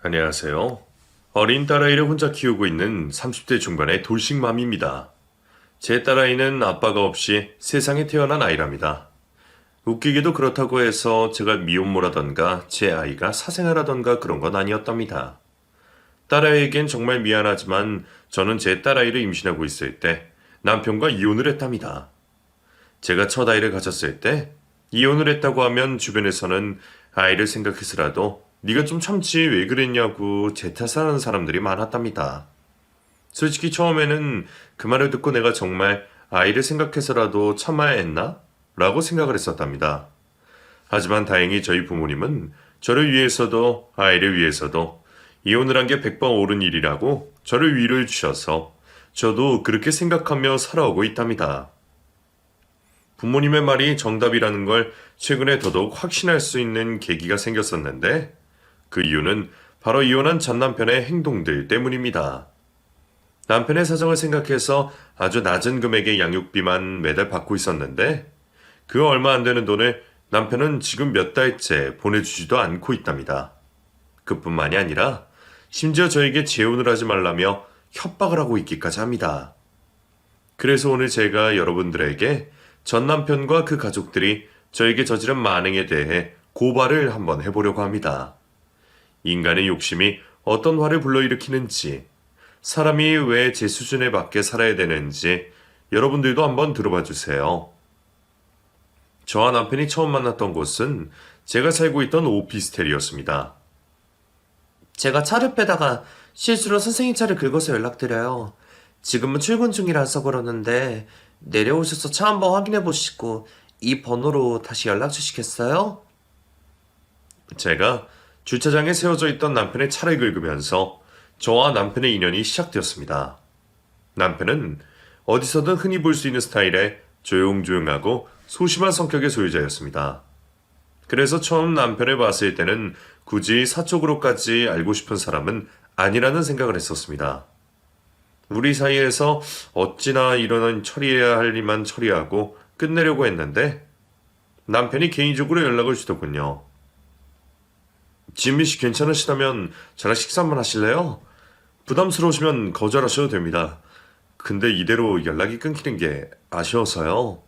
안녕하세요. 어린 딸아이를 혼자 키우고 있는 30대 중반의 돌싱맘입니다. 제 딸아이는 아빠가 없이 세상에 태어난 아이랍니다. 웃기게도 그렇다고 해서 제가 미혼모라던가 제 아이가 사생아라던가 그런 건 아니었답니다. 딸아이에겐 정말 미안하지만 저는 제 딸아이를 임신하고 있을 때 남편과 이혼을 했답니다. 제가 첫 아이를 가졌을 때 이혼을 했다고 하면 주변에서는 아이를 생각해서라도 네가 좀 참지 왜 그랬냐고 제 탓하는 사람들이 많았답니다. 솔직히 처음에는 그 말을 듣고 내가 정말 아이를 생각해서라도 참아야 했나? 라고 생각을 했었답니다. 하지만 다행히 저희 부모님은 저를 위해서도 아이를 위해서도 이혼을 한 게 100번 옳은 일이라고 저를 위로해 주셔서 저도 그렇게 생각하며 살아오고 있답니다. 부모님의 말이 정답이라는 걸 최근에 더더욱 확신할 수 있는 계기가 생겼었는데 그 이유는 바로 이혼한 전 남편의 행동들 때문입니다. 남편의 사정을 생각해서 아주 낮은 금액의 양육비만 매달 받고 있었는데 그 얼마 안 되는 돈을 남편은 지금 몇 달째 보내주지도 않고 있답니다. 그뿐만이 아니라 심지어 저에게 재혼을 하지 말라며 협박을 하고 있기까지 합니다. 그래서 오늘 제가 여러분들에게 전 남편과 그 가족들이 저에게 저지른 만행에 대해 고발을 한번 해보려고 합니다. 인간의 욕심이 어떤 화를 불러일으키는지, 사람이 왜 제 수준에 맞게 살아야 되는지 여러분들도 한번 들어봐 주세요. 저와 남편이 처음 만났던 곳은 제가 살고 있던 오피스텔이었습니다. 제가 차를 빼다가 실수로 선생님 차를 긁어서 연락드려요. 지금은 출근 중이라서 그러는데 내려오셔서 차 한번 확인해 보시고 이 번호로 다시 연락 주시겠어요? 제가 주차장에 세워져 있던 남편의 차를 긁으면서 저와 남편의 인연이 시작되었습니다. 남편은 어디서든 흔히 볼 수 있는 스타일의 조용조용하고 소심한 성격의 소유자였습니다. 그래서 처음 남편을 봤을 때는 굳이 사적으로까지 알고 싶은 사람은 아니라는 생각을 했었습니다. 우리 사이에서 어찌나 이런 처리해야 할 일만 처리하고 끝내려고 했는데 남편이 개인적으로 연락을 주더군요. 지미 씨 괜찮으시다면 저랑 식사 한번 하실래요? 부담스러우시면 거절하셔도 됩니다. 근데 이대로 연락이 끊기는 게 아쉬워서요.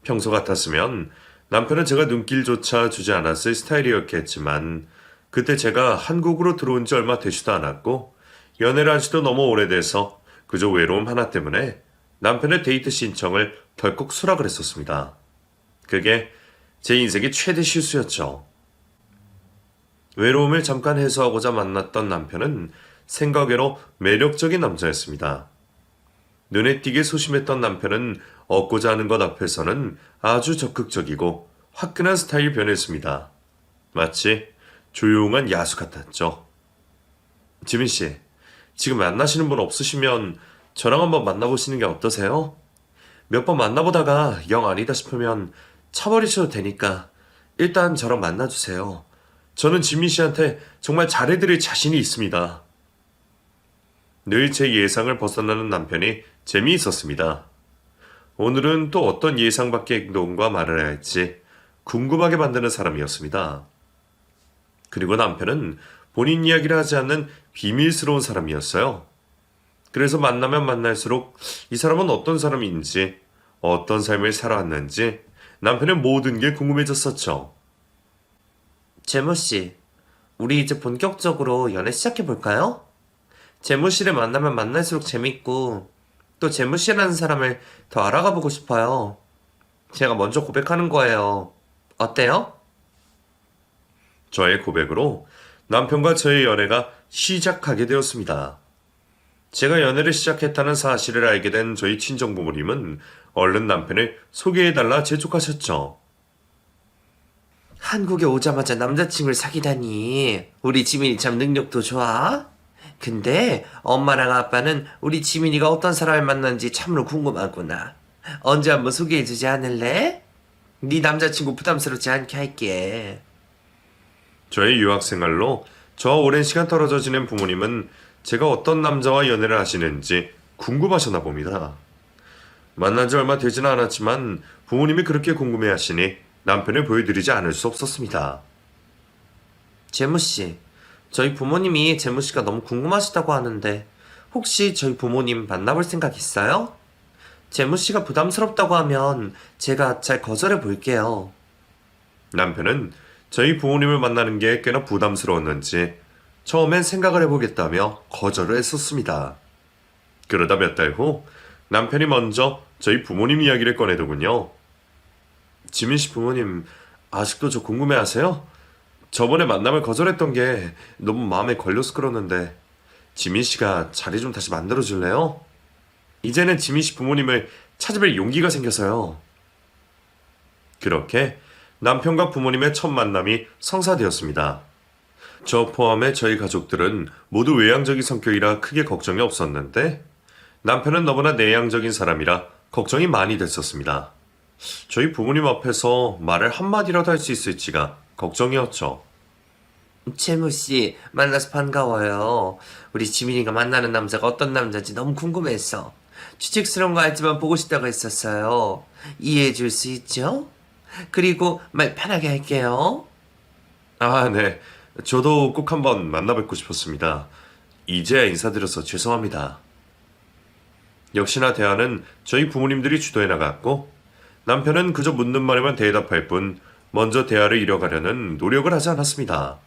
평소 같았으면 남편은 제가 눈길조차 주지 않았을 스타일이었겠지만 그때 제가 한국으로 들어온 지 얼마 되지도 않았고 연애를 한 지도 너무 오래돼서 그저 외로움 하나 때문에 남편의 데이트 신청을 덜컥 수락을 했었습니다. 그게 제 인생의 최대 실수였죠. 외로움을 잠깐 해소하고자 만났던 남편은 생각외로 매력적인 남자였습니다. 눈에 띄게 소심했던 남편은 얻고자 하는 것 앞에서는 아주 적극적이고 화끈한 스타일 변했습니다. 마치 조용한 야수 같았죠. 지민 씨, 지금 만나시는 분 없으시면 저랑 한번 만나보시는 게 어떠세요? 몇 번 만나보다가 영 아니다 싶으면 차버리셔도 되니까 일단 저랑 만나주세요. 저는 지민 씨한테 정말 잘해드릴 자신이 있습니다. 늘 제 예상을 벗어나는 남편이 재미있었습니다. 오늘은 또 어떤 예상 밖의 행동과 말을 해야 할지 궁금하게 만드는 사람이었습니다. 그리고 남편은 본인 이야기를 하지 않는 비밀스러운 사람이었어요. 그래서 만나면 만날수록 이 사람은 어떤 사람인지, 어떤 삶을 살아왔는지 남편의 모든 게 궁금해졌었죠. 재무씨, 우리 이제 본격적으로 연애 시작해볼까요? 재무씨를 만나면 만날수록 재밌고 또 재무씨라는 사람을 더 알아가보고 싶어요. 제가 먼저 고백하는 거예요. 어때요? 저의 고백으로 남편과 저의 연애가 시작하게 되었습니다. 제가 연애를 시작했다는 사실을 알게 된 저희 친정부모님은 얼른 남편을 소개해달라 재촉하셨죠. 한국에 오자마자 남자친구를 사귀다니. 우리 지민이 참 능력도 좋아. 근데 엄마랑 아빠는 우리 지민이가 어떤 사람을 만났는지 참으로 궁금하구나. 언제 한번 소개해주지 않을래? 네 남자친구 부담스럽지 않게 할게. 저의 유학 생활로 저와 오랜 시간 떨어져 지낸 부모님은 제가 어떤 남자와 연애를 하시는지 궁금하셨나 봅니다. 만난 지 얼마 되지는 않았지만 부모님이 그렇게 궁금해하시니 남편을 보여드리지 않을 수 없었습니다. 재무씨, 저희 부모님이 재무 씨가 너무 궁금하시다고 하는데 혹시 저희 부모님 만나볼 생각 있어요? 재무 씨가 부담스럽다고 하면 제가 잘 거절해 볼게요. 남편은 저희 부모님을 만나는 게 꽤나 부담스러웠는지 처음엔 생각을 해보겠다며 거절을 했었습니다. 그러다 몇 달 후 남편이 먼저 저희 부모님 이야기를 꺼내더군요. 지민 씨 부모님 아직도 저 궁금해하세요? 저번에 만남을 거절했던 게 너무 마음에 걸려서 그러는데 지민 씨가 자리 좀 다시 만들어 줄래요? 이제는 지민 씨 부모님을 찾아뵐 용기가 생겨서요. 그렇게 남편과 부모님의 첫 만남이 성사되었습니다. 저 포함해 저희 가족들은 모두 외향적인 성격이라 크게 걱정이 없었는데 남편은 너무나 내향적인 사람이라 걱정이 많이 됐었습니다. 저희 부모님 앞에서 말을 한마디라도 할 수 있을지가 걱정이었죠. 재무 씨 만나서 반가워요. 우리 지민이가 만나는 남자가 어떤 남자인지 너무 궁금해서 추측스러운 거 알지만 보고 싶다고 했었어요. 이해해 줄 수 있죠? 그리고 말 편하게 할게요. 아, 네. 저도 꼭 한번 만나뵙고 싶었습니다. 이제야 인사드려서 죄송합니다. 역시나 대화는 저희 부모님들이 주도해 나갔고 남편은 그저 묻는 말에만 대답할 뿐 먼저 대화를 이뤄가려는 노력을 하지 않았습니다.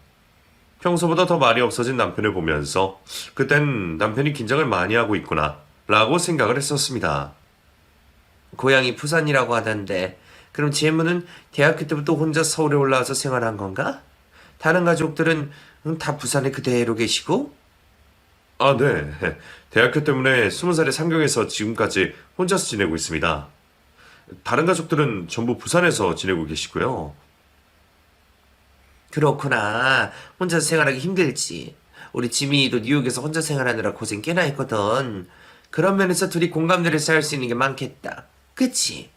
평소보다 더 말이 없어진 남편을 보면서 그땐 남편이 긴장을 많이 하고 있구나 라고 생각을 했었습니다. 고향이 부산이라고 하던데 그럼 재무는 대학교 때부터 혼자 서울에 올라와서 생활한 건가? 다른 가족들은 다 부산에 그대로 계시고? 아, 네. 대학교 때문에 20살에 상경해서 지금까지 혼자서 지내고 있습니다. 다른 가족들은 전부 부산에서 지내고 계시고요. 그렇구나. 혼자 생활하기 힘들지. 우리 지민이도 뉴욕에서 혼자 생활하느라 고생 꽤나 했거든. 그런 면에서 둘이 공감대를 쌓을 수 있는 게 많겠다. 그치?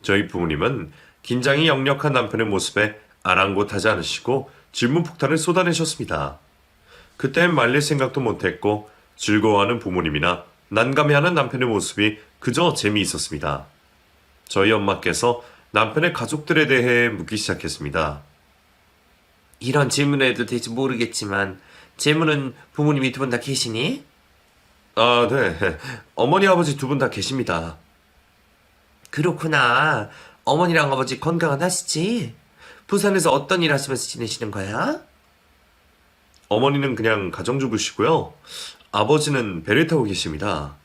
저희 부모님은 긴장이 역력한 남편의 모습에 아랑곳하지 않으시고 질문 폭탄을 쏟아내셨습니다. 그땐 말릴 생각도 못했고 즐거워하는 부모님이나 난감해하는 남편의 모습이 그저 재미있었습니다. 저희 엄마께서 남편의 가족들에 대해 묻기 시작했습니다. 이런 질문을 해도 될지 모르겠지만 재무는 부모님이 두 분 다 계시니? 아, 네. 어머니, 아버지 두 분 다 계십니다. 그렇구나. 어머니랑 아버지 건강은 하시지? 부산에서 어떤 일 하시면서 지내시는 거야? 어머니는 그냥 가정주부시고요. 아버지는 배를 타고 계십니다.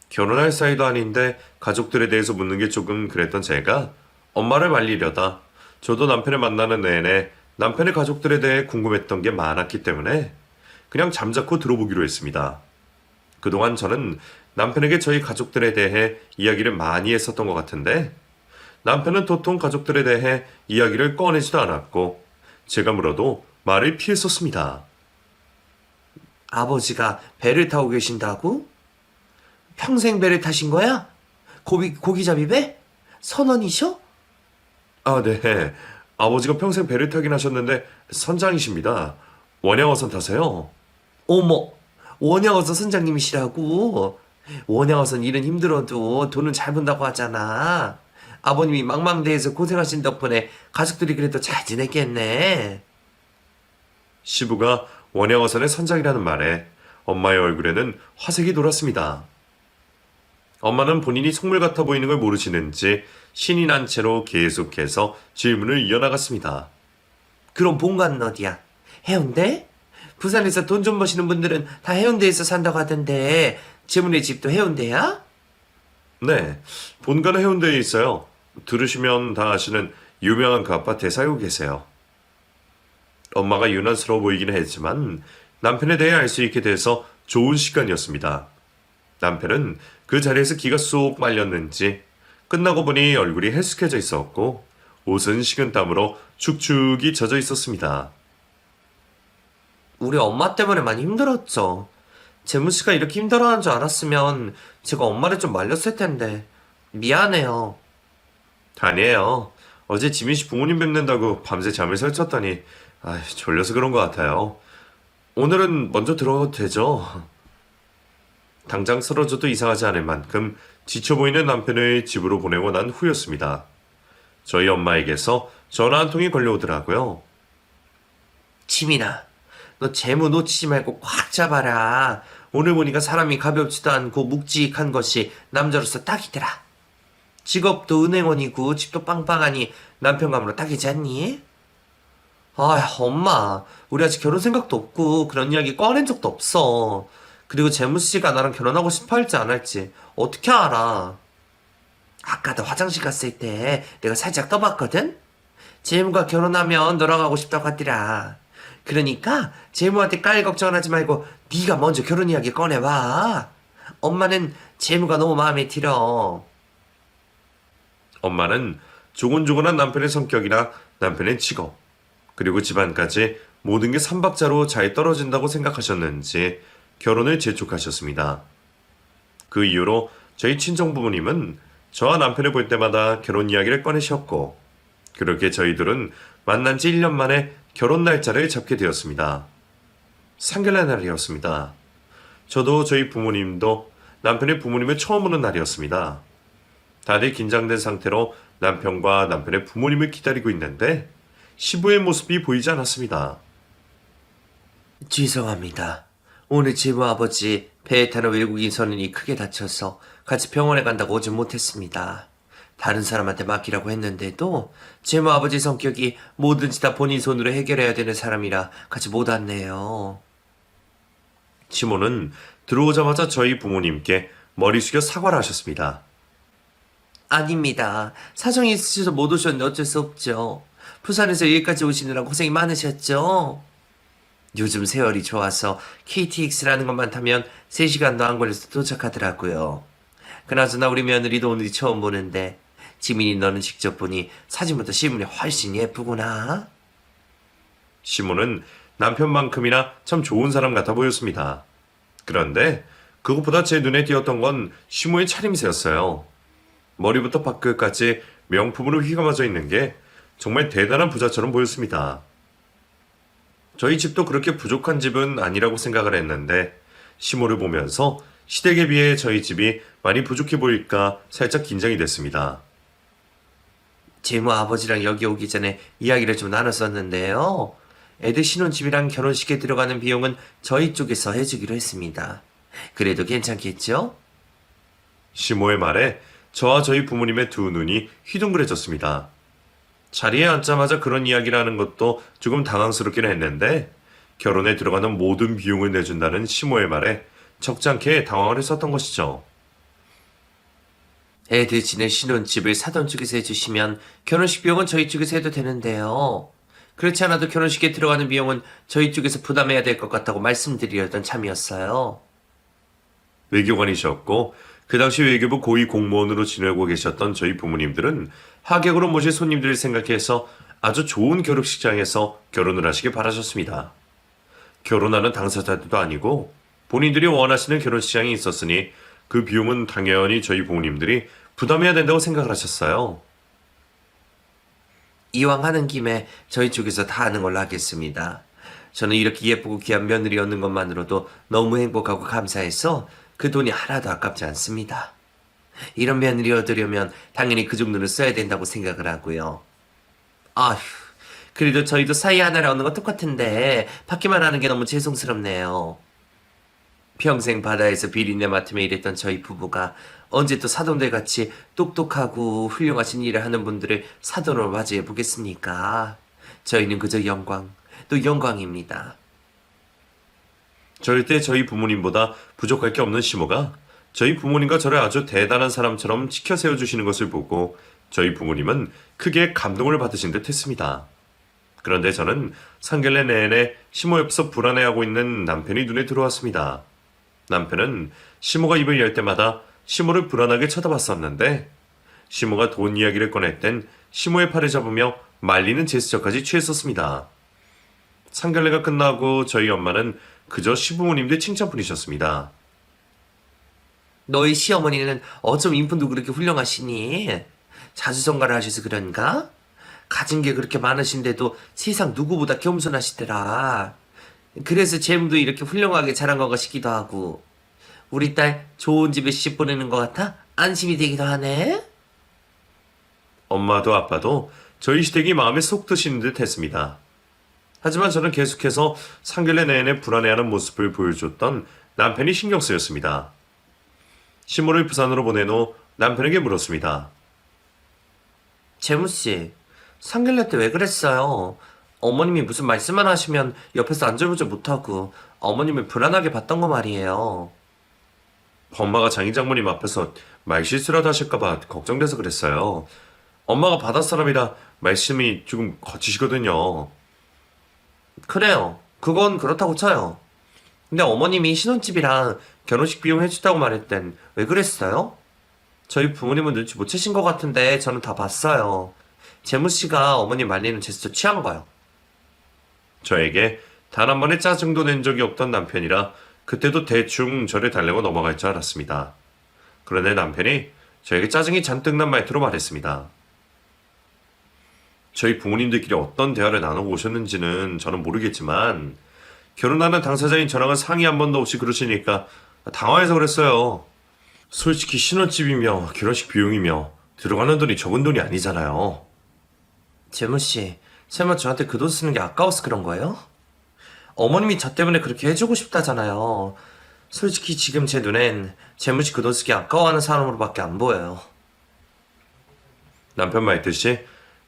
결혼할 사이도 아닌데 가족들에 대해서 묻는 게 조금 그랬던 제가 엄마를 말리려다 저도 남편을 만나는 내내 남편의 가족들에 대해 궁금했던 게 많았기 때문에 그냥 잠자코 들어보기로 했습니다. 그동안 저는 남편에게 저희 가족들에 대해 이야기를 많이 했었던 것 같은데 남편은 도통 가족들에 대해 이야기를 꺼내지도 않았고 제가 물어도 말을 피했었습니다. 아버지가 배를 타고 계신다고? 평생 배를 타신 거야? 고기잡이 배? 선원이셔? 아, 네. 아버지가 평생 배를 타긴 하셨는데 선장이십니다. 원양어선 타세요. 어머, 원양어선 선장님이시라고? 원양어선 일은 힘들어도 돈은 잘 번다고 하잖아. 아버님이 망망대해서 고생하신 덕분에 가족들이 그래도 잘 지냈겠네. 시부가 원양어선의 선장이라는 말에 엄마의 얼굴에는 화색이 돌았습니다. 엄마는 본인이 속물 같아 보이는 걸 모르시는지 신이 난 채로 계속해서 질문을 이어나갔습니다. 그럼 본가는 어디야? 해운대? 부산에서 돈 좀 버시는 분들은 다 해운대에서 산다고 하던데 재문의 집도 해운대야? 네, 본가는 해운대에 있어요. 들으시면 다 아시는 유명한 그 아파트에 살고 계세요. 엄마가 유난스러워 보이기는 했지만 남편에 대해 알 수 있게 돼서 좋은 시간이었습니다. 남편은 그 자리에서 기가 쏙 말렸는지 끝나고 보니 얼굴이 헬쑥해져 있었고 옷은 식은땀으로 축축이 젖어 있었습니다. 우리 엄마 때문에 많이 힘들었죠. 재문 씨가 이렇게 힘들어하는 줄 알았으면 제가 엄마를 좀 말렸을 텐데 미안해요. 아니에요. 어제 지민 씨 부모님 뵙는다고 밤새 잠을 설쳤더니 졸려서 그런 것 같아요. 오늘은 먼저 들어가도 되죠? 당장 쓰러져도 이상하지 않을 만큼 지쳐 보이는 남편을 집으로 보내고 난 후였습니다. 저희 엄마에게서 전화 한 통이 걸려오더라고요. 지민아, 너 재무 놓치지 말고 꽉 잡아라. 오늘 보니까 사람이 가볍지도 않고 묵직한 것이 남자로서 딱이더라. 직업도 은행원이고 집도 빵빵하니 남편감으로 딱이지 않니? 아, 엄마, 우리 아직 결혼 생각도 없고 그런 이야기 꺼낸 적도 없어. 그리고 재무 씨가 나랑 결혼하고 싶어 할지 안 할지 어떻게 알아? 아까도 화장실 갔을 때 내가 살짝 떠봤거든? 재무가 결혼하면 너랑 하고 싶다고 하더라. 그러니까 재무한테 깔 걱정하지 말고 네가 먼저 결혼 이야기 꺼내봐. 엄마는 재무가 너무 마음에 들어. 엄마는 조곤조곤한 남편의 성격이나 남편의 직업, 그리고 집안까지 모든 게 삼박자로 잘 떨어진다고 생각하셨는지 결혼을 재촉하셨습니다. 그 이후로 저희 친정부모님은 저와 남편을 볼 때마다 결혼 이야기를 꺼내셨고, 그렇게 저희들은 만난 지 1년 만에 결혼 날짜를 잡게 되었습니다. 상견례 날이었습니다. 저도 저희 부모님도 남편의 부모님을 처음 보는 날이었습니다. 다들 긴장된 상태로 남편과 남편의 부모님을 기다리고 있는데 시부의 모습이 보이지 않았습니다. 죄송합니다. 오늘 재무 아버지 배에 타는 외국인 선인이 크게 다쳐서 같이 병원에 간다고 오지 못했습니다. 다른 사람한테 맡기라고 했는데도 재무 아버지 성격이 뭐든지 다 본인 손으로 해결해야 되는 사람이라 같이 못 왔네요. 시모는 들어오자마자 저희 부모님께 머리 숙여 사과를 하셨습니다. 아닙니다. 사정이 있으셔서 못 오셨는데 어쩔 수 없죠. 부산에서 여기까지 오시느라 고생이 많으셨죠? 요즘 세월이 좋아서 KTX라는 것만 타면 3시간도 안 걸려서 도착하더라고요. 그나저나 우리 며느리도 오늘이 처음 보는데 지민이 너는 직접 보니 사진보다 실물이 훨씬 예쁘구나. 시모는 남편만큼이나 참 좋은 사람 같아 보였습니다. 그런데 그것보다 제 눈에 띄었던 건 시모의 차림새였어요. 머리부터 발끝까지 명품으로 휘감아져 있는 게 정말 대단한 부자처럼 보였습니다. 저희 집도 그렇게 부족한 집은 아니라고 생각을 했는데 시모를 보면서 시댁에 비해 저희 집이 많이 부족해 보일까 살짝 긴장이 됐습니다. 재무 아버지랑 여기 오기 전에 이야기를 좀 나눴었는데요. 애들 신혼집이랑 결혼식에 들어가는 비용은 저희 쪽에서 해주기로 했습니다. 그래도 괜찮겠죠? 시모의 말에 저와 저희 부모님의 두 눈이 휘둥그레졌습니다. 자리에 앉자마자 그런 이야기를 하는 것도 조금 당황스럽기는 했는데 결혼에 들어가는 모든 비용을 내준다는 시모의 말에 적잖게 당황을 했었던 것이죠. 애들 지낼 신혼집을 사돈 쪽에서 해주시면 결혼식 비용은 저희 쪽에서 해도 되는데요. 그렇지 않아도 결혼식에 들어가는 비용은 저희 쪽에서 부담해야 될 것 같다고 말씀드리려던 참이었어요. 외교관이셨고 그 당시 외교부 고위 공무원으로 지내고 계셨던 저희 부모님들은 하객으로 모실 손님들을 생각해서 아주 좋은 결혼식장에서 결혼을 하시길 바라셨습니다. 결혼하는 당사자들도 아니고 본인들이 원하시는 결혼식장이 있었으니 그 비용은 당연히 저희 부모님들이 부담해야 된다고 생각을 하셨어요. 이왕 하는 김에 저희 쪽에서 다 하는 걸로 하겠습니다. 저는 이렇게 예쁘고 귀한 며느리 얻는 것만으로도 너무 행복하고 감사해서 그 돈이 하나도 아깝지 않습니다. 이런 며느리 얻으려면 당연히 그 정도는 써야 된다고 생각을 하고요. 아휴, 그래도 저희도 사이 하나를 얻는 건 똑같은데 받기만 하는 게 너무 죄송스럽네요. 평생 바다에서 비린내 맡으며 일했던 저희 부부가 언제 또 사돈들 같이 똑똑하고 훌륭하신 일을 하는 분들을 사돈으로 맞이해 보겠습니까? 저희는 그저 영광, 또 영광입니다. 절대 저희 부모님보다 부족할 게 없는 시모가 저희 부모님과 저를 아주 대단한 사람처럼 지켜 세워주시는 것을 보고 저희 부모님은 크게 감동을 받으신 듯 했습니다. 그런데 저는 상견례 내내 시모 옆에서 불안해하고 있는 남편이 눈에 들어왔습니다. 남편은 시모가 입을 열 때마다 시모를 불안하게 쳐다봤었는데 시모가 돈 이야기를 꺼낼 땐 시모의 팔을 잡으며 말리는 제스처까지 취했었습니다. 상견례가 끝나고 저희 엄마는 그저 시부모님들 칭찬뿐이셨습니다. 너희 시어머니는 어쩜 인품도 그렇게 훌륭하시니? 자수성가를 하셔서 그런가? 가진 게 그렇게 많으신데도 세상 누구보다 겸손하시더라. 그래서 재물도 이렇게 훌륭하게 자란 것 같기도 하고. 우리 딸 좋은 집에 시집 보내는 것 같아 안심이 되기도 하네. 엄마도 아빠도 저희 시댁이 마음에 쏙 드시는 듯 했습니다. 하지만 저는 계속해서 상견례 내내 불안해하는 모습을 보여줬던 남편이 신경 쓰였습니다. 시모를 부산으로 보낸 후 남편에게 물었습니다. 재무씨, 상견례 때 왜 그랬어요? 어머님이 무슨 말씀만 하시면 옆에서 안절부절 못하고 어머님을 불안하게 봤던 거 말이에요. 엄마가 장인 장모님 앞에서 말실수라도 하실까봐 걱정돼서 그랬어요. 엄마가 바닷사람이라 말씀이 조금 거치시거든요. 그래요. 그건 그렇다고 쳐요. 근데 어머님이 신혼집이랑 결혼식 비용 해준다고 말할 땐 왜 그랬어요? 저희 부모님은 눈치 못 채신 것 같은데 저는 다 봤어요. 재무씨가 어머님 말리는 제스처 취한 거요. 저에게 단 한 번의 짜증도 낸 적이 없던 남편이라 그때도 대충 저를 달래고 넘어갈 줄 알았습니다. 그런데 남편이 저에게 짜증이 잔뜩 난 말투로 말했습니다. 저희 부모님들끼리 어떤 대화를 나누고 오셨는지는 저는 모르겠지만 결혼하는 당사자인 저랑은 상의 한 번도 없이 그러시니까 당황해서 그랬어요. 솔직히 신혼집이며 결혼식 비용이며 들어가는 돈이 적은 돈이 아니잖아요. 재무씨, 설마 저한테 그 돈 쓰는 게 아까워서 그런 거예요? 어머님이 저 때문에 그렇게 해주고 싶다잖아요. 솔직히 지금 제 눈엔 재무씨 그 돈 쓰기 아까워하는 사람으로밖에 안 보여요. 남편 말뜻이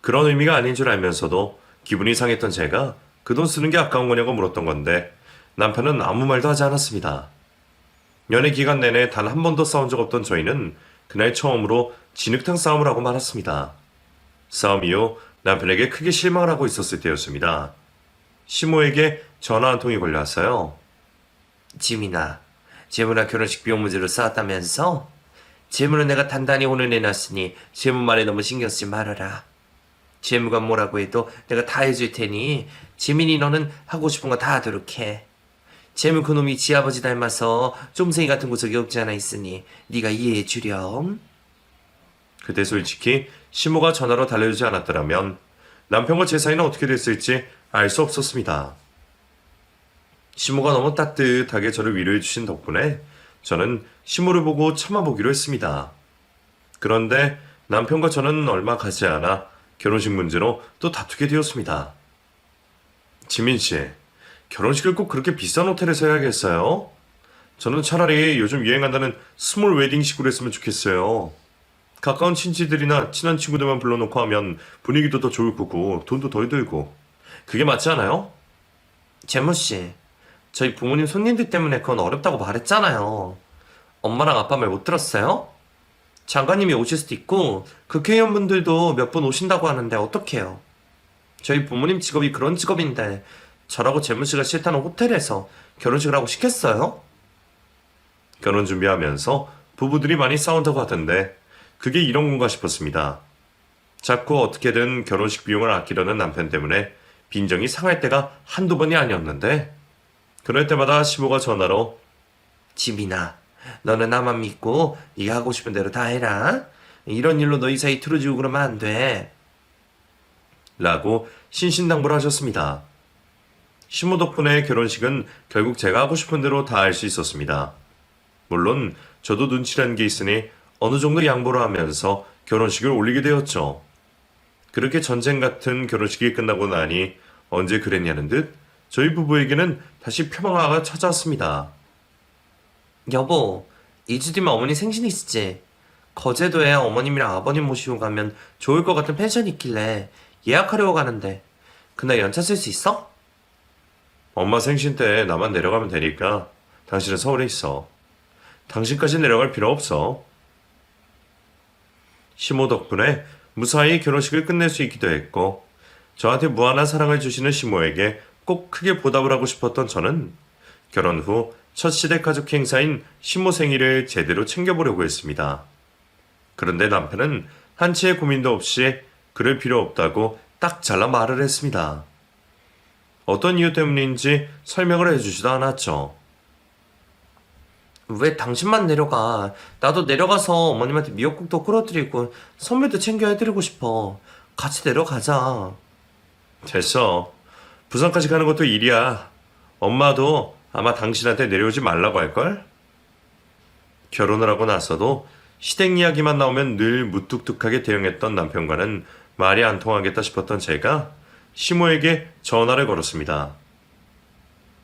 그런 의미가 아닌 줄 알면서도 기분이 상했던 제가 그 돈 쓰는 게 아까운 거냐고 물었던 건데 남편은 아무 말도 하지 않았습니다. 연애 기간 내내 단 한 번도 싸운 적 없던 저희는 그날 처음으로 진흙탕 싸움을 하고 말았습니다. 싸움 이후 남편에게 크게 실망을 하고 있었을 때였습니다. 시모에게 전화 한 통이 걸려왔어요. 지민아, 재무랑 결혼식 비용 문제로 싸웠다면서? 재무는 내가 단단히 혼을 내놨으니 재무 말에 너무 신경 쓰지 말아라. 재무가 뭐라고 해도 내가 다 해줄 테니 지민이 너는 하고 싶은 거 다 하도록 해. 재무 그놈이 지 아버지 닮아서 쫌생이 같은 구석이 없지 않아 있으니 네가 이해해 주렴. 그때 솔직히 시모가 전화로 달려주지 않았더라면 남편과 제 사이는 어떻게 됐을지 알 수 없었습니다. 시모가 너무 따뜻하게 저를 위로해 주신 덕분에 저는 시모를 보고 참아보기로 했습니다. 그런데 남편과 저는 얼마 가지 않아 결혼식 문제로 또 다투게 되었습니다. 지민 씨, 결혼식을 꼭 그렇게 비싼 호텔에서 해야겠어요? 저는 차라리 요즘 유행한다는 스몰 웨딩식으로 했으면 좋겠어요. 가까운 친지들이나 친한 친구들만 불러놓고 하면 분위기도 더 좋을 거고 돈도 덜 들고 그게 맞지 않아요? 재무씨, 저희 부모님 손님들 때문에 그건 어렵다고 말했잖아요. 엄마랑 아빠 말 못 들었어요? 장관님이 오실 수도 있고 국회의원분들도 몇 분 오신다고 하는데 어떡해요? 저희 부모님 직업이 그런 직업인데 저라고 재무씨가 싫다는 호텔에서 결혼식을 하고 싶겠어요? 결혼 준비하면서 부부들이 많이 싸운다고 하던데 그게 이런 건가 싶었습니다. 자꾸 어떻게든 결혼식 비용을 아끼려는 남편 때문에 빈정이 상할 때가 한두 번이 아니었는데 그럴 때마다 시모가 전화로 지민아, 너는 나만 믿고 네가 하고 싶은 대로 다 해라. 이런 일로 너희 사이 틀어지고 그러면 안 돼. 라고 신신당부를 하셨습니다. 시모 덕분에 결혼식은 결국 제가 하고 싶은 대로 다 할 수 있었습니다. 물론 저도 눈치라는 게 있으니 어느 정도 양보를 하면서 결혼식을 올리게 되었죠. 그렇게 전쟁 같은 결혼식이 끝나고 나니 언제 그랬냐는 듯 저희 부부에게는 다시 평화가 찾아왔습니다. 여보, 2주 뒤면 어머니 생신 있지? 거제도에 어머님이랑 아버님 모시고 가면 좋을 것 같은 펜션이 있길래 예약하려고 가는데 그날 연차 쓸 수 있어? 엄마 생신 때 나만 내려가면 되니까 당신은 서울에 있어. 당신까지 내려갈 필요 없어. 시모 덕분에 무사히 결혼식을 끝낼 수 있기도 했고 저한테 무한한 사랑을 주시는 시모에게 꼭 크게 보답을 하고 싶었던 저는 결혼 후 첫 시댁 가족 행사인 시모 생일을 제대로 챙겨보려고 했습니다. 그런데 남편은 한치의 고민도 없이 그럴 필요 없다고 딱 잘라 말을 했습니다. 어떤 이유 때문인지 설명을 해주지도 않았죠. 왜 당신만 내려가? 나도 내려가서 어머님한테 미역국도 끓여드리고 선물도 챙겨해드리고 싶어. 같이 내려가자. 됐어. 부산까지 가는 것도 일이야. 엄마도 아마 당신한테 내려오지 말라고 할걸? 결혼을 하고 나서도 시댁 이야기만 나오면 늘 무뚝뚝하게 대응했던 남편과는 말이 안 통하겠다 싶었던 제가 시모에게 전화를 걸었습니다.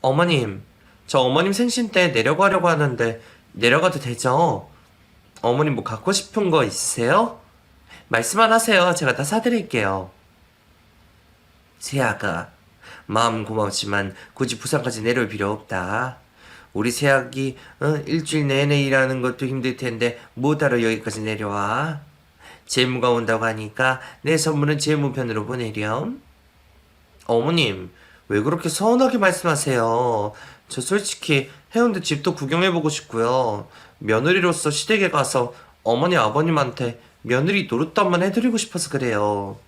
어머님, 저 어머님 생신 때 내려가려고 하는데 내려가도 되죠? 어머님 뭐 갖고 싶은 거 있으세요? 말씀만 하세요. 제가 다 사드릴게요. 세아가, 마음 고맙지만 굳이 부산까지 내려올 필요 없다. 우리 세아기 일주일 내내 일하는 것도 힘들 텐데 뭐하러 여기까지 내려와? 재무가 온다고 하니까 내 선물은 재무편으로 보내렴. 어머님, 왜 그렇게 서운하게 말씀하세요? 저 솔직히 해운대 집도 구경해보고 싶고요. 며느리로서 시댁에 가서 어머니 아버님한테 며느리 노릇도 한번 해드리고 싶어서 그래요.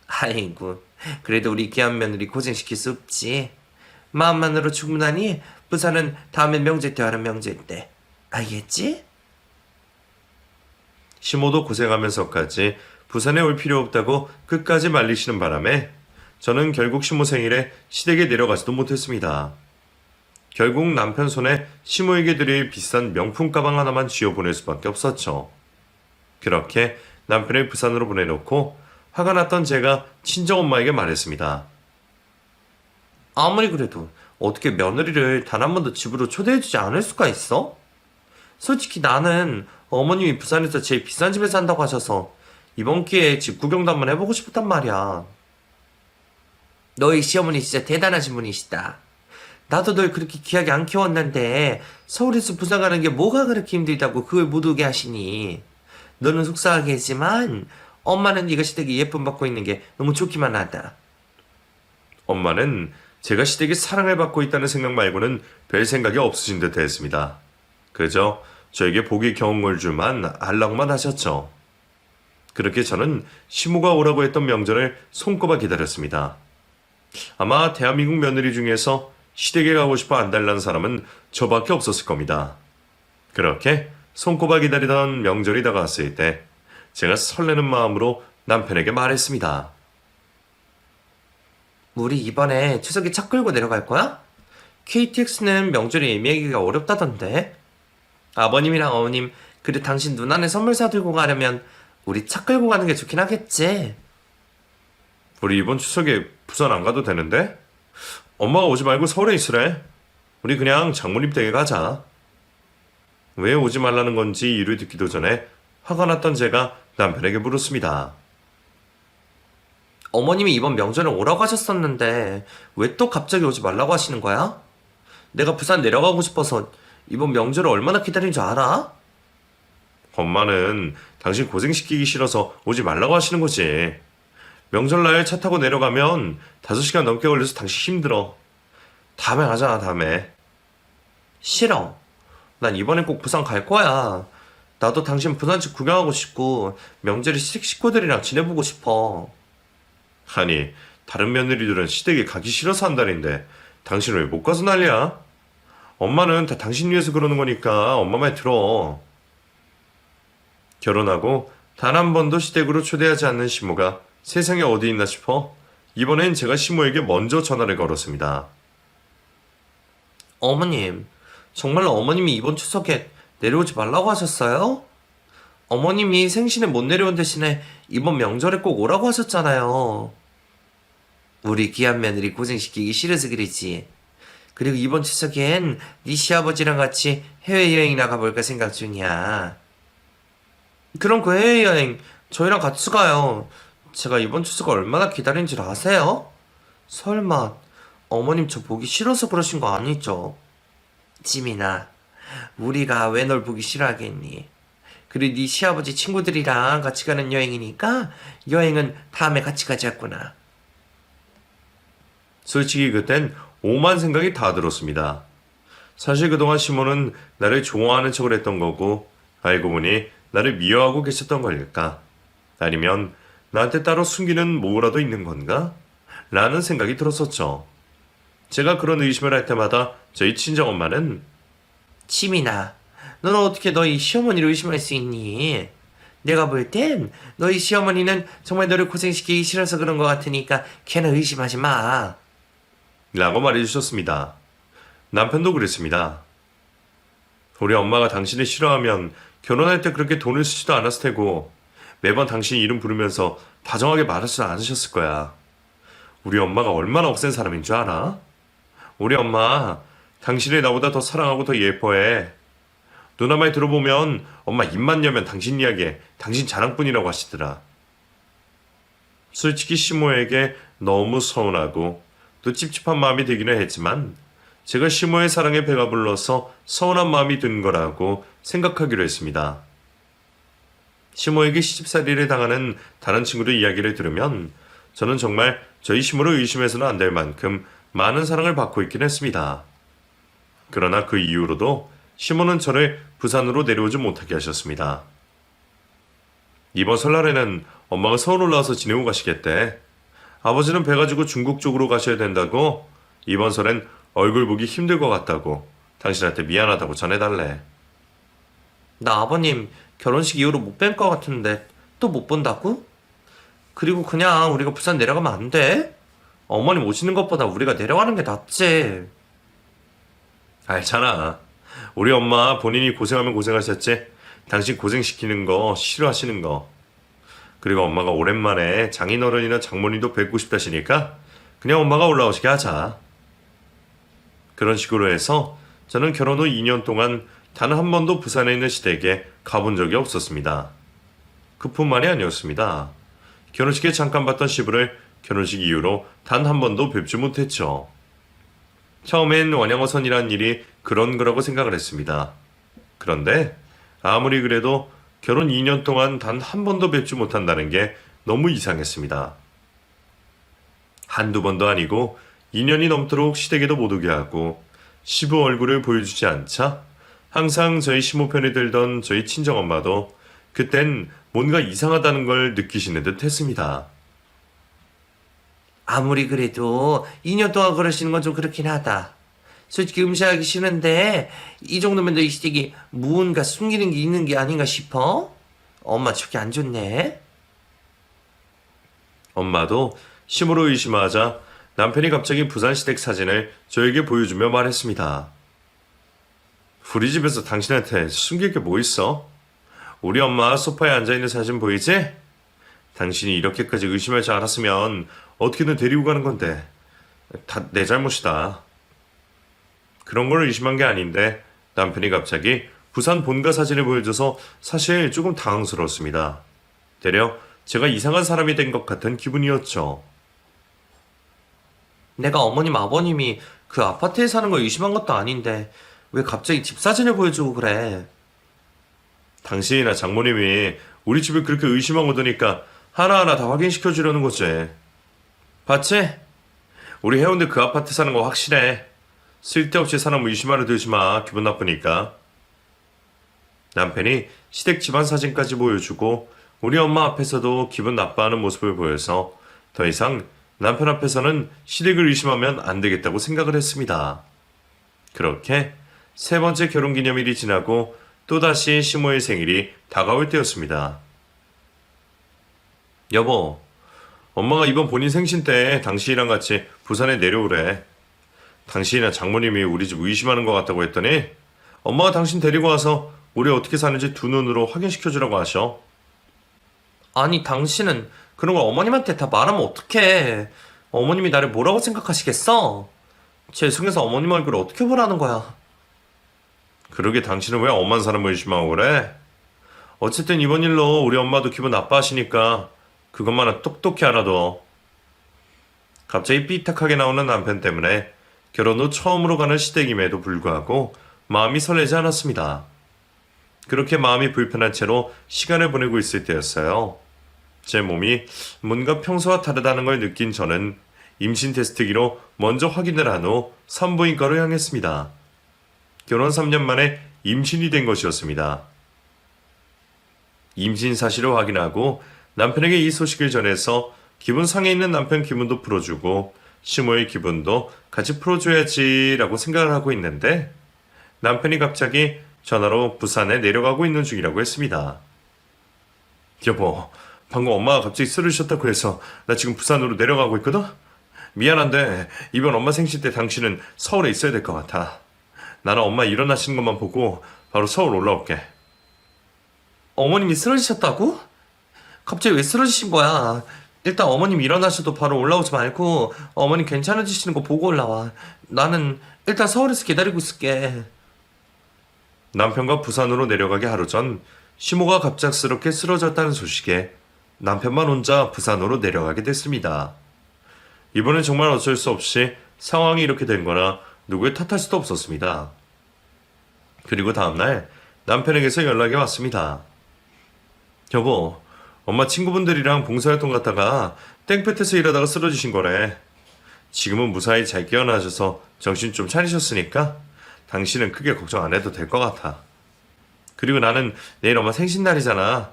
아이고, 그래도 우리 귀한 며느리 고생시킬 수 없지. 마음만으로 충분하니 부산은 다음에 명절 때 하는 명절 때. 알겠지? 시모도 고생하면서까지 부산에 올 필요 없다고 끝까지 말리시는 바람에 저는 결국 시모 생일에 시댁에 내려가지도 못했습니다. 결국 남편 손에 시모에게 드릴 비싼 명품 가방 하나만 쥐어보낼 수밖에 없었죠. 그렇게 남편을 부산으로 보내놓고 화가 났던 제가 친정엄마에게 말했습니다. 아무리 그래도 어떻게 며느리를 단 한 번도 집으로 초대해주지 않을 수가 있어? 솔직히 나는 어머님이 부산에서 제일 비싼 집에 산다고 하셔서 이번 기회에 집 구경도 한번 해보고 싶었단 말이야. 너희 시어머니 진짜 대단하신 분이시다. 나도 널 그렇게 귀하게 안 키웠는데 서울에서 부산 가는 게 뭐가 그렇게 힘들다고 그걸 못 오게 하시니. 너는 속상하게 했지만 엄마는 네가 시댁에 예쁨 받고 있는 게 너무 좋기만 하다. 엄마는 제가 시댁에 사랑을 받고 있다는 생각 말고는 별 생각이 없으신 듯 했습니다. 그저 저에게 복이 겨운 줄만 알랑만 하셨죠. 그렇게 저는 시모가 오라고 했던 명절을 손꼽아 기다렸습니다. 아마 대한민국 며느리 중에서 시댁에 가고 싶어 안달난 사람은 저밖에 없었을 겁니다. 그렇게 손꼽아 기다리던 명절이 다가왔을 때 제가 설레는 마음으로 남편에게 말했습니다. 우리 이번에 추석에 차 끌고 내려갈 거야? KTX는 명절에 예매하기가 어렵다던데. 아버님이랑 어머님, 그리고 당신 누나네 선물 사들고 가려면 우리 차 끌고 가는 게 좋긴 하겠지. 우리 이번 추석에 부산 안 가도 되는데? 엄마가 오지 말고 서울에 있으래. 우리 그냥 장모님 댁에 가자. 왜 오지 말라는 건지 이유를 듣기도 전에 화가 났던 제가 남편에게 물었습니다. 어머님이 이번 명절에 오라고 하셨었는데 왜 또 갑자기 오지 말라고 하시는 거야? 내가 부산 내려가고 싶어서 이번 명절을 얼마나 기다린 줄 알아? 엄마는 당신 고생시키기 싫어서 오지 말라고 하시는 거지. 명절날 차 타고 내려가면 5시간 넘게 걸려서 당신 힘들어. 다음에 가자, 다음에. 싫어. 난 이번엔 꼭 부산 갈 거야. 나도 당신 부산집 구경하고 싶고 명절에 시댁 식구들이랑 지내보고 싶어. 아니, 다른 며느리들은 시댁에 가기 싫어서 한다는데 당신 왜 못 가서 난리야? 엄마는 다 당신 위해서 그러는 거니까 엄마 말 들어. 결혼하고 단 한 번도 시댁으로 초대하지 않는 시모가 세상에 어디 있나 싶어 이번엔 제가 시모에게 먼저 전화를 걸었습니다. 어머님, 정말로 어머님이 이번 추석에 내려오지 말라고 하셨어요? 어머님이 생신에 못 내려온 대신에 이번 명절에 꼭 오라고 하셨잖아요. 우리 귀한 며느리 고생시키기 싫어서 그러지. 그리고 이번 추석엔 네 시아버지랑 같이 해외여행 나가볼까 생각 중이야. 그럼 그 해외여행 저희랑 같이 가요. 제가 이번 추석 얼마나 기다린 줄 아세요? 설마 어머님 저 보기 싫어서 그러신 거 아니죠? 지민아, 우리가 왜 널 보기 싫어하겠니? 그리고 네 시아버지 친구들이랑 같이 가는 여행이니까 여행은 다음에 같이 가자꾸나. 솔직히 그땐 오만 생각이 다 들었습니다. 사실 그동안 시모는 나를 좋아하는 척을 했던 거고 알고 보니 나를 미워하고 계셨던 걸까? 아니면 나한테 따로 숨기는 뭐라도 있는 건가? 라는 생각이 들었었죠. 제가 그런 의심을 할 때마다 저희 친정엄마는 지민아, 너는 어떻게 너희 시어머니를 의심할 수 있니? 내가 볼 땐 너희 시어머니는 정말 너를 고생시키기 싫어서 그런 것 같으니까 걔는 의심하지 마. 라고 말해주셨습니다. 남편도 그랬습니다. 우리 엄마가 당신을 싫어하면 결혼할 때 그렇게 돈을 쓰지도 않았을 테고 매번 당신 이름 부르면서 다정하게 말하지 않으셨을 거야. 우리 엄마가 얼마나 억센 사람인 줄 알아? 우리 엄마 당신이 나보다 더 사랑하고 더 예뻐해. 누나 말 들어보면 엄마 입만 열면 당신 이야기에 당신 자랑뿐이라고 하시더라. 솔직히 시모에게 너무 서운하고 또 찝찝한 마음이 들기는 했지만 제가 시모의 사랑에 배가 불러서 서운한 마음이 든 거라고 생각하기로 했습니다. 시모에게 시집살이를 당하는 다른 친구들 이야기를 들으면 저는 정말 저희 시모를 의심해서는 안 될 만큼 많은 사랑을 받고 있긴 했습니다. 그러나 그 이후로도 시모는 저를 부산으로 내려오지 못하게 하셨습니다. 이번 설날에는 엄마가 서울 올라와서 지내고 가시겠대. 아버지는 배 가지고 중국 쪽으로 가셔야 된다고 이번 설엔 얼굴 보기 힘들 것 같다고 당신한테 미안하다고 전해달래. 나 아버님 결혼식 이후로 못 뵌 것 같은데 또 못 본다고? 그리고 그냥 우리가 부산 내려가면 안 돼? 어머님 오시는 것보다 우리가 내려가는 게 낫지. 알잖아. 우리 엄마 본인이 고생하면 고생하셨지. 당신 고생시키는 거 싫어하시는 거. 그리고 엄마가 오랜만에 장인어른이나 장모님도 뵙고 싶다시니까 그냥 엄마가 올라오시게 하자. 그런 식으로 해서 저는 결혼 후 2년 동안 단 한 번도 부산에 있는 시댁에 가본 적이 없었습니다. 그뿐만이 아니었습니다. 결혼식에 잠깐 봤던 시부를 결혼식 이후로 단 한 번도 뵙지 못했죠. 처음엔 원양어선이란 일이 그런 거라고 생각을 했습니다. 그런데 아무리 그래도 결혼 2년 동안 단 한 번도 뵙지 못한다는 게 너무 이상했습니다. 한두 번도 아니고 2년이 넘도록 시댁에도 못 오게 하고 시부 얼굴을 보여주지 않자 항상 저희 시모 편에 들던 저희 친정엄마도 그땐 뭔가 이상하다는 걸 느끼시는 듯 했습니다. 아무리 그래도 2년 동안 그러시는 건 좀 그렇긴 하다. 솔직히 음식하기 싫은데 이 정도면 너희 시댁이 무언가 숨기는 게 있는 게 아닌가 싶어? 엄마 저기 안 좋네. 엄마도 심으로 의심하자 남편이 갑자기 부산 시댁 사진을 저에게 보여주며 말했습니다. 우리 집에서 당신한테 숨길 게 뭐 있어? 우리 엄마 소파에 앉아있는 사진 보이지? 당신이 이렇게까지 의심할 줄 알았으면 어떻게든 데리고 가는 건데 다 내 잘못이다. 그런 걸 의심한 게 아닌데 남편이 갑자기 부산 본가 사진을 보여줘서 사실 조금 당황스러웠습니다. 되려 제가 이상한 사람이 된 것 같은 기분이었죠. 내가 어머님 아버님이 그 아파트에 사는 걸 의심한 것도 아닌데 왜 갑자기 집 사진을 보여주고 그래? 당신이나 장모님이 우리 집을 그렇게 의심하고 두니까 하나하나 다 확인시켜 주려는 거지. 봤지? 우리 해운대 그 아파트 사는 거 확실해. 쓸데없이 사람 의심하려 들지 마. 기분 나쁘니까. 남편이 시댁 집안 사진까지 보여주고 우리 엄마 앞에서도 기분 나빠하는 모습을 보여서 더 이상 남편 앞에서는 시댁을 의심하면 안 되겠다고 생각을 했습니다. 그렇게 세 번째 결혼기념일이 지나고 또다시 시모의 생일이 다가올 때였습니다. 여보, 엄마가 이번 본인 생신 때 당신이랑 같이 부산에 내려오래. 당신이나 장모님이 우리 집 의심하는 것 같다고 했더니 엄마가 당신 데리고 와서 우리 어떻게 사는지 두 눈으로 확인시켜주라고 하셔. 아니 당신은 그런 걸 어머님한테 다 말하면 어떡해. 어머님이 나를 뭐라고 생각하시겠어? 죄송해서 어머님 얼굴을 어떻게 보라는 거야. 그러게 당신은 왜 엄한 사람을 의심하고 그래? 어쨌든 이번 일로 우리 엄마도 기분 나빠하시니까 그것만은 똑똑히 알아둬. 갑자기 삐딱하게 나오는 남편 때문에 결혼 후 처음으로 가는 시댁임에도 불구하고 마음이 설레지 않았습니다. 그렇게 마음이 불편한 채로 시간을 보내고 있을 때였어요. 제 몸이 뭔가 평소와 다르다는 걸 느낀 저는 임신 테스트기로 먼저 확인을 한 후 산부인과로 향했습니다. 결혼 3년 만에 임신이 된 것이었습니다. 임신 사실을 확인하고 남편에게 이 소식을 전해서 기분 상해 있는 남편 기분도 풀어주고 시모의 기분도 같이 풀어줘야지라고 생각을 하고 있는데 남편이 갑자기 전화로 부산에 내려가고 있는 중이라고 했습니다. 여보, 방금 엄마가 갑자기 쓰러지셨다고 해서 나 지금 부산으로 내려가고 있거든? 미안한데 이번 엄마 생신 때 당신은 서울에 있어야 될 것 같아. 나는 엄마 일어나시는 것만 보고 바로 서울 올라올게. 어머님이 쓰러지셨다고? 갑자기 왜 쓰러지신 거야? 일단 어머님 일어나셔도 바로 올라오지 말고 어머님 괜찮아지시는 거 보고 올라와. 나는 일단 서울에서 기다리고 있을게. 남편과 부산으로 내려가기 하루 전 시모가 갑작스럽게 쓰러졌다는 소식에 남편만 혼자 부산으로 내려가게 됐습니다. 이번엔 정말 어쩔 수 없이 상황이 이렇게 된 거라 누구의 탓할 수도 없었습니다. 그리고 다음날 남편에게서 연락이 왔습니다. 여보, 엄마 친구분들이랑 봉사활동 갔다가 땡볕에서 일하다가 쓰러지신 거래. 지금은 무사히 잘 깨어나셔서 정신 좀 차리셨으니까 당신은 크게 걱정 안 해도 될 것 같아. 그리고 나는 내일 엄마 생신날이잖아.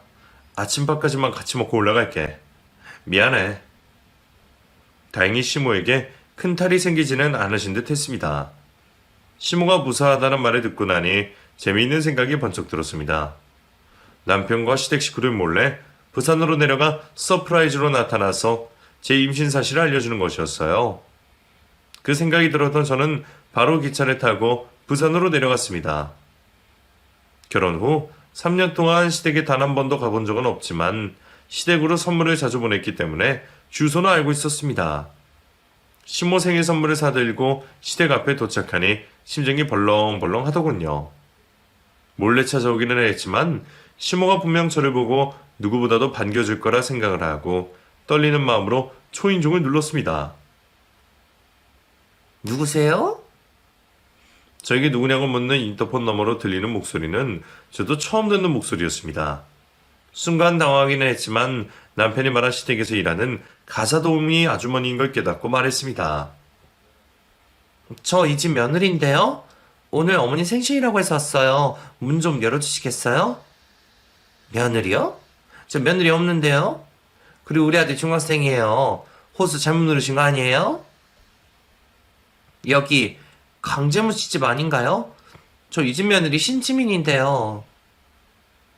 아침밥까지만 같이 먹고 올라갈게. 미안해. 다행히 시모에게 큰 탈이 생기지는 않으신 듯 했습니다. 시모가 무사하다는 말을 듣고 나니 재미있는 생각이 번쩍 들었습니다. 남편과 시댁 식구들 몰래 부산으로 내려가 서프라이즈로 나타나서 제 임신 사실을 알려주는 것이었어요. 그 생각이 들었던 저는 바로 기차를 타고 부산으로 내려갔습니다. 결혼 후 3년 동안 시댁에 단 한 번도 가본 적은 없지만 시댁으로 선물을 자주 보냈기 때문에 주소는 알고 있었습니다. 시모 생일 선물을 사들고 시댁 앞에 도착하니 심장이 벌렁벌렁 하더군요. 몰래 찾아오기는 했지만 시모가 분명 저를 보고 누구보다도 반겨줄 거라 생각을 하고 떨리는 마음으로 초인종을 눌렀습니다. 누구세요? 저에게 누구냐고 묻는 인터폰 너머로 들리는 목소리는 저도 처음 듣는 목소리였습니다. 순간 당황하기는 했지만 남편이 말한 시댁에서 일하는 가사도우미 아주머니인 걸 깨닫고 말했습니다. 저 이 집 며느리인데요. 오늘 어머니 생신이라고 해서 왔어요. 문 좀 열어주시겠어요? 며느리요? 저 며느리 없는데요. 그리고 우리 아들 중학생이에요. 호수 잘못 누르신 거 아니에요? 여기 강재무 씨 집 아닌가요? 저 이 집 며느리 신지민인데요.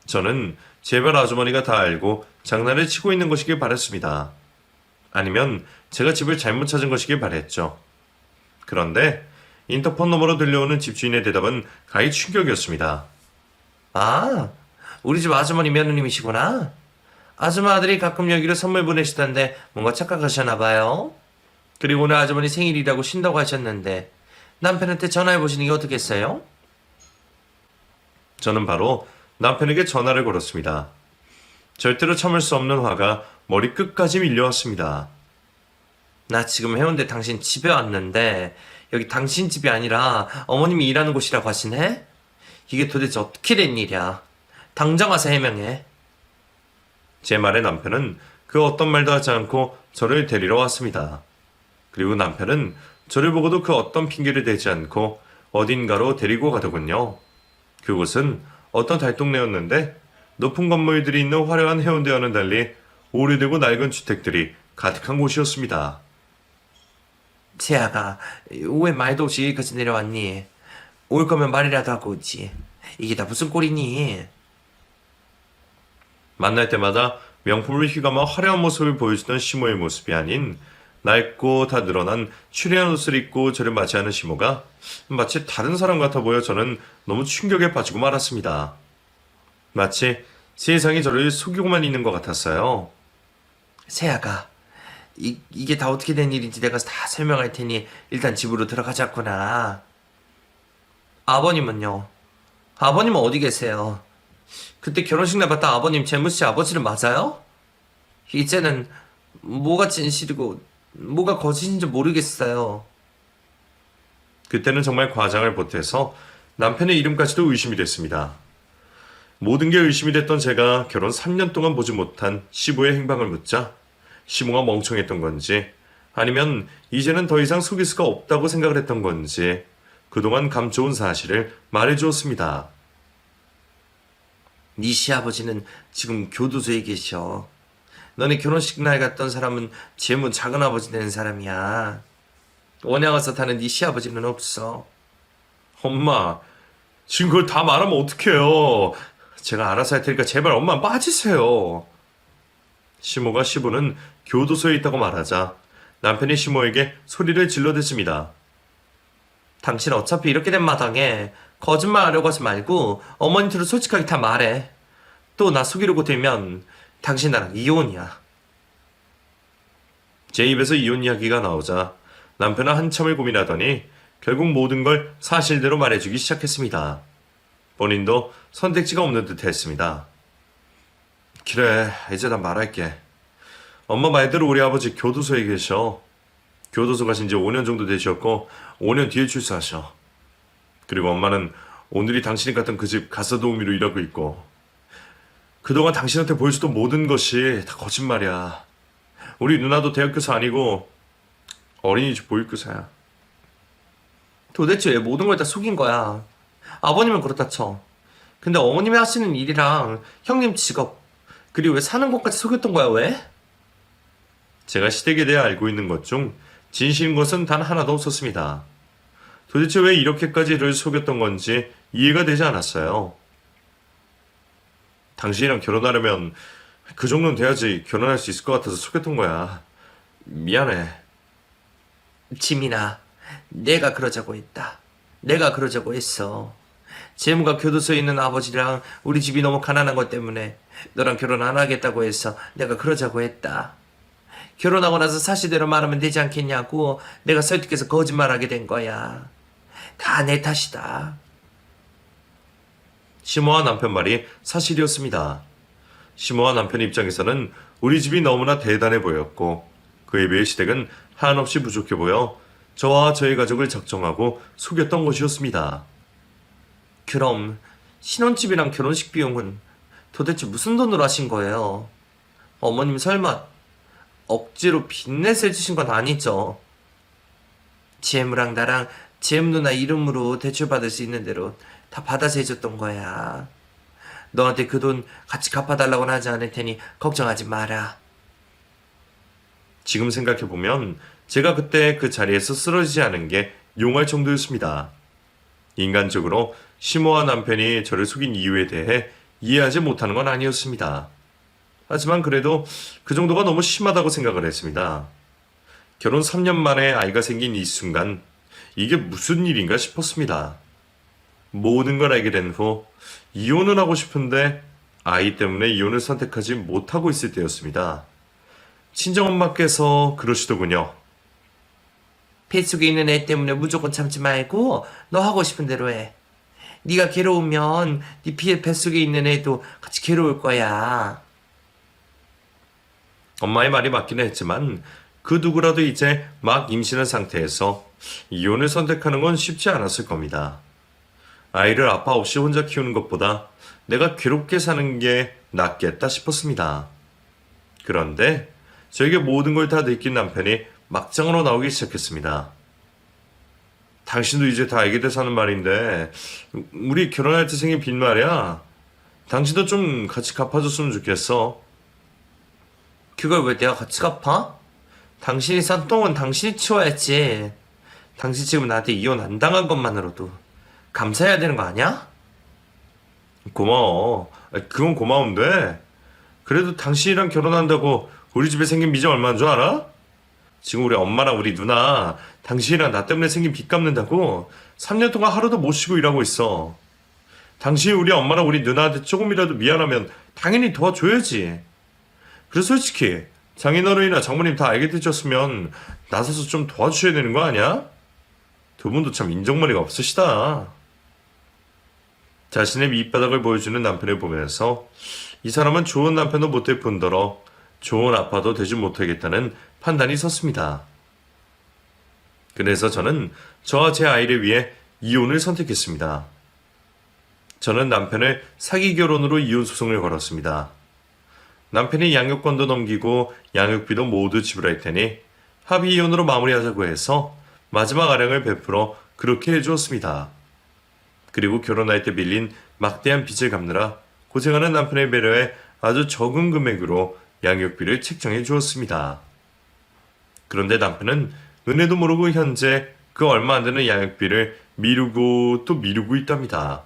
저는 제발 아주머니가 다 알고 장난을 치고 있는 것이길 바랬습니다. 아니면 제가 집을 잘못 찾은 것이길 바랬죠. 그런데 인터폰 너머로 들려오는 집주인의 대답은 가히 충격이었습니다. 아, 우리 집 아주머니 며느님이시구나. 아줌마 아들이 가끔 여기로 선물 보내시던데 뭔가 착각하셨나 봐요. 그리고 오늘 아주머니 생일이라고 쉰다고 하셨는데 남편한테 전화해 보시는 게 어떻겠어요? 저는 바로 남편에게 전화를 걸었습니다. 절대로 참을 수 없는 화가 머리 끝까지 밀려왔습니다. 나 지금 해운대 당신 집에 왔는데 여기 당신 집이 아니라 어머님이 일하는 곳이라고 하시네? 이게 도대체 어떻게 된 일이야? 당장 와서 해명해. 제 말에 남편은 그 어떤 말도 하지 않고 저를 데리러 왔습니다. 그리고 남편은 저를 보고도 그 어떤 핑계를 대지 않고 어딘가로 데리고 가더군요. 그곳은 어떤 달동네였는데 높은 건물들이 있는 화려한 해운대와는 달리 오래되고 낡은 주택들이 가득한 곳이었습니다. 재아가 왜 말도 없이 여기까지 내려왔니? 올 거면 말이라도 하고 오지. 이게 다 무슨 꼴이니? 만날 때마다 명품을 휘감아 화려한 모습을 보여주던 시모의 모습이 아닌 낡고 다 늘어난 추리한 옷을 입고 저를 맞이하는 시모가 마치 다른 사람 같아 보여 저는 너무 충격에 빠지고 말았습니다. 마치 세상이 저를 속이고만 있는 것 같았어요. 세아가 이게 다 어떻게 된 일인지 내가 다 설명할 테니 일단 집으로 들어가자꾸나. 아버님은요? 아버님은 어디 계세요? 그때 결혼식 날 봤다 아버님 재무씨 아버지는 맞아요? 이제는 뭐가 진실이고 뭐가 거짓인지 모르겠어요. 그때는 정말 과장을 보태서 남편의 이름까지도 의심이 됐습니다. 모든 게 의심이 됐던 제가 결혼 3년 동안 보지 못한 시부의 행방을 묻자 시모가 멍청했던 건지 아니면 이제는 더 이상 속일 수가 없다고 생각을 했던 건지 그동안 감춰온 사실을 말해주었습니다. 네 시아버지는 지금 교도소에 계셔. 너네 결혼식 날 갔던 사람은 재무 작은아버지 되는 사람이야. 원양 와서 타는 네 시아버지는 없어. 엄마, 지금 그걸 다 말하면 어떡해요. 제가 알아서 할 테니까 제발 엄마 빠지세요. 시모가 시부는 교도소에 있다고 말하자 남편이 시모에게 소리를 질러댔습니다. 당신 어차피 이렇게 된 마당에 거짓말 하려고 하지 말고 어머니한테도 솔직하게 다 말해. 또 나 속이려고 들면 당신 나랑 이혼이야. 제 입에서 이혼 이야기가 나오자 남편은 한참을 고민하더니 결국 모든 걸 사실대로 말해주기 시작했습니다. 본인도 선택지가 없는 듯 했습니다. 그래, 이제 난 말할게. 엄마 말대로 우리 아버지 교도소에 계셔. 교도소 가신 지 5년 정도 되셨고 5년 뒤에 출소하셔. 그리고 엄마는 오늘이 당신이 갔던 그 집 가사도우미로 일하고 있고 그동안 당신한테 보여줬던 모든 것이 다 거짓말이야. 우리 누나도 대학교사 아니고 어린이집 보육교사야. 도대체 왜 모든 걸 다 속인 거야? 아버님은 그렇다 쳐. 근데 어머님이 하시는 일이랑 형님 직업, 그리고 왜 사는 곳까지 속였던 거야, 왜? 제가 시댁에 대해 알고 있는 것 중 진실인 것은 단 하나도 없었습니다. 도대체 왜 이렇게까지를 속였던 건지 이해가 되지 않았어요. 당신이랑 결혼하려면 그 정도는 돼야지 결혼할 수 있을 것 같아서 속였던 거야. 미안해. 지민아, 내가 그러자고 했다. 내가 그러자고 했어. 재무가 교도소에 있는 아버지랑 우리 집이 너무 가난한 것 때문에 너랑 결혼 안 하겠다고 해서 내가 그러자고 했다. 결혼하고 나서 사실대로 말하면 되지 않겠냐고 내가 설득해서 거짓말하게 된 거야. 다 내 탓이다. 시모와 남편 말이 사실이었습니다. 시모와 남편 입장에서는 우리 집이 너무나 대단해 보였고 그에 비해 시댁은 한없이 부족해 보여 저와 저희 가족을 작정하고 속였던 것이었습니다. 그럼 신혼집이랑 결혼식 비용은 도대체 무슨 돈으로 하신 거예요? 어머님 설마 억지로 빚내서 해주신 건 아니죠? 재무랑 나랑 재무 누나 이름으로 대출받을 수 있는 대로 다 받아서 해줬던 거야. 너한테 그 돈 같이 갚아달라고는 하지 않을 테니 걱정하지 마라. 지금 생각해보면 제가 그때 그 자리에서 쓰러지지 않은 게 용할 정도였습니다. 인간적으로 시모와 남편이 저를 속인 이유에 대해 이해하지 못하는 건 아니었습니다. 하지만 그래도 그 정도가 너무 심하다고 생각을 했습니다. 결혼 3년 만에 아이가 생긴 이 순간 이게 무슨 일인가 싶었습니다. 모든 걸 알게 된 후 이혼은 하고 싶은데 아이 때문에 이혼을 선택하지 못하고 있을 때였습니다. 친정엄마께서 그러시더군요. 뱃속에 있는 애 때문에 무조건 참지 말고 너 하고 싶은 대로 해. 네가 괴로우면 네 뱃속에 있는 애도 같이 괴로울 거야. 엄마의 말이 맞기는 했지만 그 누구라도 이제 막 임신한 상태에서 이혼을 선택하는 건 쉽지 않았을 겁니다. 아이를 아빠 없이 혼자 키우는 것보다 내가 괴롭게 사는 게 낫겠다 싶었습니다. 그런데 저에게 모든 걸 다 느낀 남편이 막장으로 나오기 시작했습니다. 당신도 이제 다 알게 돼서 하는 말인데 우리 결혼할 때 생긴 빚 말이야. 당신도 좀 같이 갚아줬으면 좋겠어. 그걸 왜 내가 같이 갚아? 당신이 싼 똥은 당신이 치워야지. 당신 지금 나한테 이혼 안 당한 것만으로도 감사해야 되는 거 아니야? 고마워. 그건 고마운데 그래도 당신이랑 결혼한다고 우리 집에 생긴 빚이 얼마인 줄 알아? 지금 우리 엄마랑 우리 누나 당신이랑 나 때문에 생긴 빚 갚는다고 3년 동안 하루도 못 쉬고 일하고 있어. 당신이 우리 엄마랑 우리 누나한테 조금이라도 미안하면 당연히 도와줘야지. 그래서 솔직히 장인어른이나 장모님 다 알게 되셨으면 나서서 좀 도와주셔야 되는 거 아니야? 두 분도 참 인정머리가 없으시다. 자신의 밑바닥을 보여주는 남편을 보면서 이 사람은 좋은 남편도 못될 뿐더러 좋은 아빠도 되지 못하겠다는 판단이 섰습니다. 그래서 저는 저와 제 아이를 위해 이혼을 선택했습니다. 저는 남편을 사기 결혼으로 이혼 소송을 걸었습니다. 남편이 양육권도 넘기고 양육비도 모두 지불할 테니 합의 이혼으로 마무리하자고 해서 마지막 아량을 베풀어 그렇게 해주었습니다. 그리고 결혼할 때 빌린 막대한 빚을 갚느라 고생하는 남편의 배려에 아주 적은 금액으로 양육비를 책정해 주었습니다. 그런데 남편은 은혜도 모르고 현재 그 얼마 안 되는 양육비를 미루고 또 미루고 있답니다.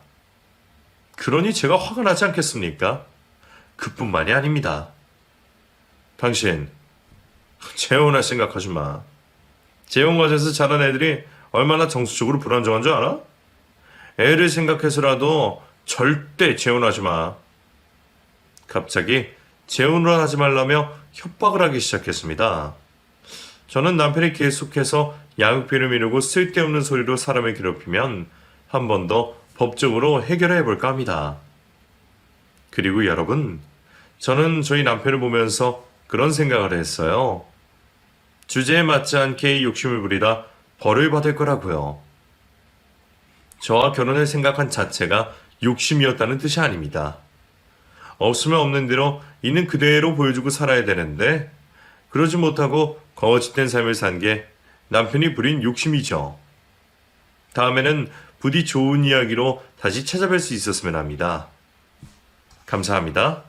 그러니 제가 화가 나지 않겠습니까? 그뿐만이 아닙니다. 당신 재혼할 생각하지 마. 재혼 과정에서 자란 애들이 얼마나 정서적으로 불안정한 줄 알아? 애를 생각해서라도 절대 재혼하지 마. 갑자기 재혼을 하지 말라며 협박을 하기 시작했습니다. 저는 남편이 계속해서 양육비를 미루고 쓸데없는 소리로 사람을 괴롭히면 한 번 더 법적으로 해결해 볼까 합니다. 그리고 여러분, 저는 저희 남편을 보면서 그런 생각을 했어요. 주제에 맞지 않게 욕심을 부리다 벌을 받을 거라고요. 저와 결혼을 생각한 자체가 욕심이었다는 뜻이 아닙니다. 없으면 없는 대로 있는 그대로 보여주고 살아야 되는데 그러지 못하고 거짓된 삶을 산 게 남편이 부린 욕심이죠. 다음에는 부디 좋은 이야기로 다시 찾아뵐 수 있었으면 합니다. 감사합니다.